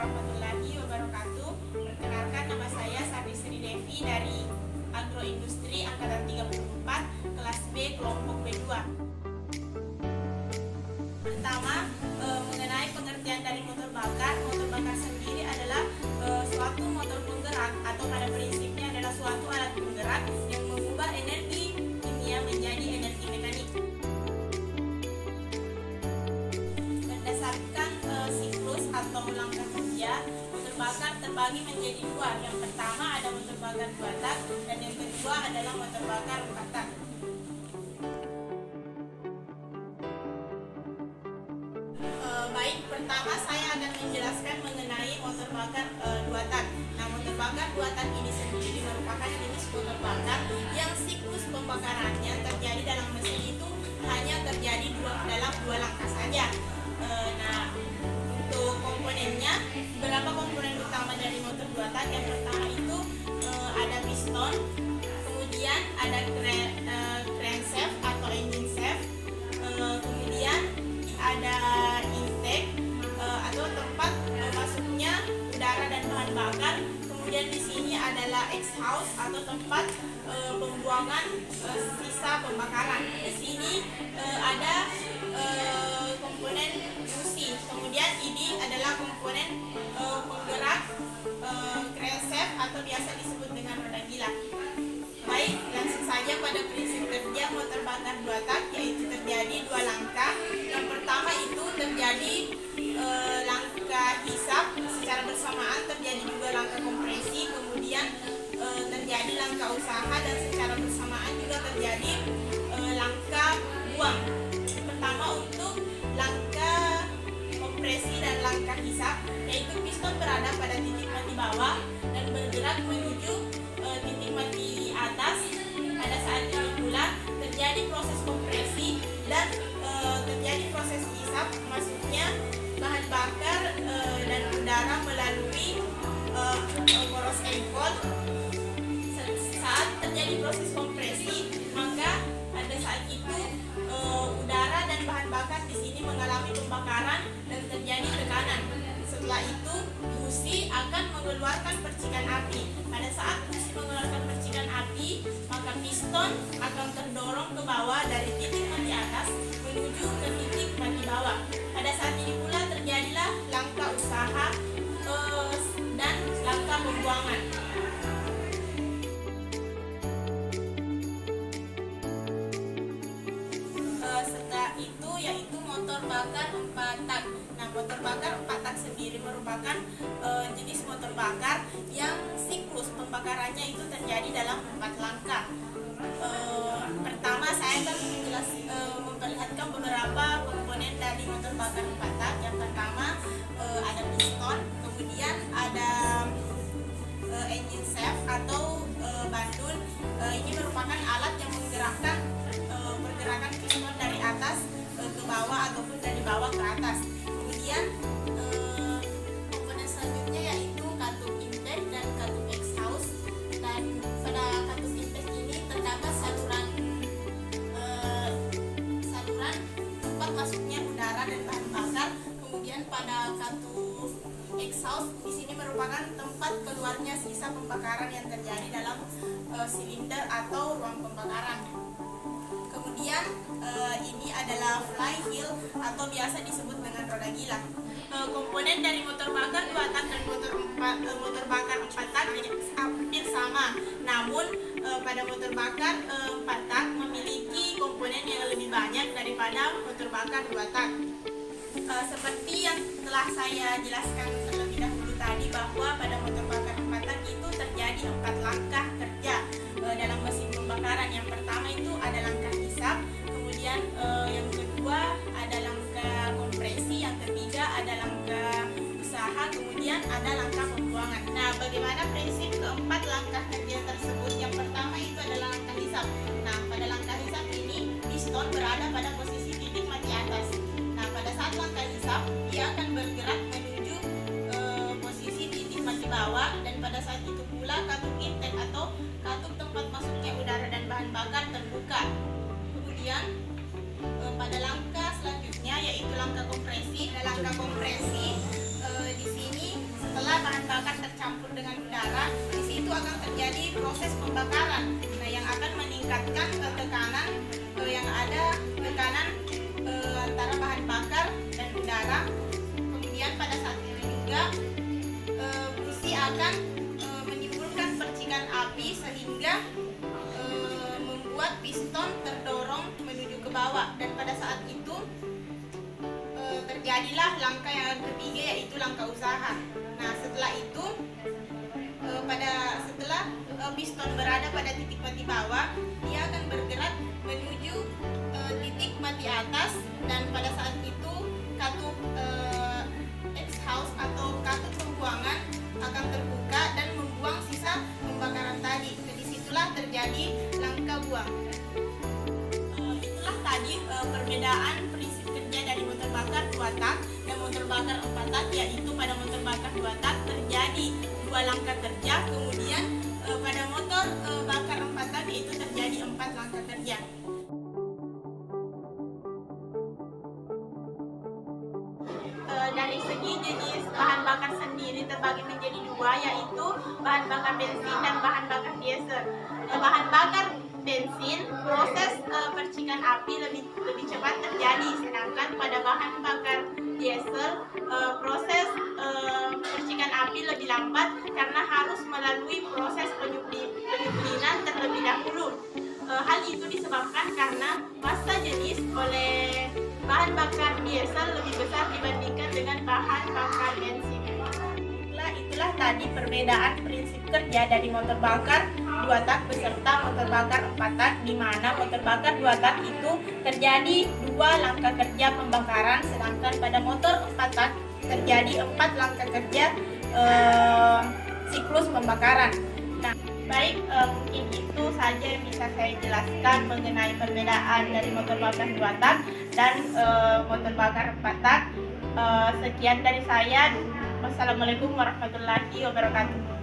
warahmatullahi wabarakatuh. Perkenalkan, nama saya Sari Devi dari Agroindustri Angkatan 34, kelas B, kelompok B2. Pertama, mengenai pengertian dari motor bakar. Motor bakar sendiri adalah suatu motor penggerak atau pada prinsipnya adalah suatu alat penggerak yang mengubah energi kimia menjadi energi mekanik. Berdasarkan siklus atau langkah kerja, motor bakar terbagi menjadi dua. Yang pertama ada motor bakar 2 tak dan yang kedua adalah motor bakar 4 tak. Baik, pertama saya akan menjelaskan mengenai motor bakar 2 tak. Nah, motor bakar 2 tak ini sendiri merupakan jenis motor bakar yang siklus pembakarannya terjadi dalam mesin itu hanya terjadi dalam 2 langkah saja. Nah, untuk komponennya, berapa komponen utama dari motor 2 tak? Yang pertama itu ada piston, kemudian ada crankshaft atau engine shaft, kemudian ada intake atau tempat masuknya udara dan bahan bakar. Kemudian di sini adalah exhaust atau tempat pembuangan sisa pembakaran. Di sini ada komponen busi. Kemudian ini adalah komponen penggerak crankshaft atau biasa disebut dengan roda gila. Baik, langsung saja pada prinsip kerja motor bakar 2 tak, yaitu terjadi 2 langkah. Yang pertama itu terjadi langkah hisap secara bersamaan, terjadi juga langkah kompresi, kemudian terjadi langkah usaha dan secara bersamaan juga terjadi langkah buang. Pertama untuk langkah kompresi dan langkah hisap, yaitu piston berada pada titik mati bawah dan bergerak menuju titik mati atas. Pada saat ini pula terjadi proses kompresi dan terjadi proses hisap, masuknya bahan bakar dan udara melalui poros engkol. Saat terjadi proses kompresi, maka pada saat itu udara dan bahan bakar di sini mengalami pembakaran dan terjadi tekanan. Setelah itu busi akan mengeluarkan percikan api. Pada saat busi mengeluarkan percikan api, maka piston akan terdorong ke bawah dari titik mati atas menuju ke titik mati bawah. Pada saat ini pula terjadilah langkah usaha dan langkah pembuangan. Setelah itu yaitu motor bakar 4 tak. Nah, motor bakar 4 tak sendiri merupakan jenis motor bakar yang siklus pembakarannya itu terjadi dalam 4 langkah. Pertama saya akan memperlihatkan beberapa komponen dari motor bakar 4 tak. Yang pertama ada piston, kemudian ada engine shaft atau bandul. Ini merupakan alat yang menggerakkan pergerakan piston dari atas ke bawah ataupun dari bawah ke atas. Kemudian komponen selanjutnya yaitu katup intake dan katup exhaust. Dan pada katup intake ini terdapat saluran tempat masuknya udara dan bahan bakar. Kemudian pada katup exhaust di sini merupakan tempat keluarnya sisa pembakaran yang terjadi dalam silinder atau ruang pembakaran. Kemudian ini adalah flywheel atau biasa disebut dengan roda gila. Komponen dari motor bakar 2 tak dan motor bakar 4 tak hampir sama. Namun pada motor bakar 4 tak memiliki komponen yang lebih banyak daripada motor bakar 2 tak. Seperti yang telah saya jelaskan terlebih dahulu tadi, bahwa pada motor bakar 4 tak itu terjadi 4 langkah kerja dalam mesin pembakaran. Yang pertama itu ada langkah hisap, kemudian yang kedua ada langkah kompresi, yang ketiga ada langkah usaha, kemudian ada langkah pembuangan. Nah, bagaimana prinsip keempat langkah kerja tersebut? Yang pertama itu adalah langkah hisap. Nah, pada langkah hisap ini piston berada pada posisi titik mati atas. Nah, pada saat langkah hisap dia akan bergerak menuju posisi titik mati bawah, dan pada saat itu pula katup intake atau katup tempat masuknya udara dan bahan bakar terbuka. Kemudian pada langkah selanjutnya yaitu langkah kompresi. Langkah kompresi di sini bercampur dengan udara, di situ akan terjadi proses pembakaran. Nah, yang akan meningkatkan tekanan yang ada tekanan antara bahan bakar dan udara. Kemudian pada saat itu juga busi akan menimbulkan percikan api sehingga membuat piston terdorong menuju ke bawah, dan pada saat itu terjadilah langkah yang ketiga, yaitu langkah usaha. Nah, setelah itu setelah piston berada pada titik mati bawah, dia akan bergerak menuju titik mati atas, dan pada saat itu katup exhaust atau katup pembuangan akan terbuka dan membuang sisa pembakaran tadi. Jadi disitulah terjadi langkah buang. Itulah tadi perbedaan prinsip kerja dari motor bakar 2 tak dan motor bakar 4 tak, yaitu pada motor bakar 2 tak terjadi 2 langkah kerja, kemudian pada motor bakar 4 tak itu terjadi 4 langkah kerja. Dari segi jenis bahan bakar sendiri terbagi menjadi 2, yaitu bahan bakar bensin dan bahan bakar diesel. Bahan bakar bensin, proses percikan api lebih cepat terjadi, sedangkan pada bahan bakar diesel proses percikan api lebih lambat karena harus melalui proses penyuplinan terlebih dahulu. Hal itu disebabkan karena massa jenis oleh bahan bakar diesel lebih besar dibandingkan dengan bahan bakar bensin. Itulah tadi perbedaan prinsip kerja dari motor bakar 2 tak beserta motor bakar 4 tak, di mana motor bakar 2 tak itu terjadi 2 langkah kerja pembakaran, sedangkan pada motor 4 tak terjadi 4 langkah kerja siklus pembakaran. Nah, baik, mungkin itu saja yang bisa saya jelaskan mengenai perbedaan dari motor bakar 2 tak dan motor bakar 4 tak. Sekian dari saya. Wassalamualaikum warahmatullahi wabarakatuh.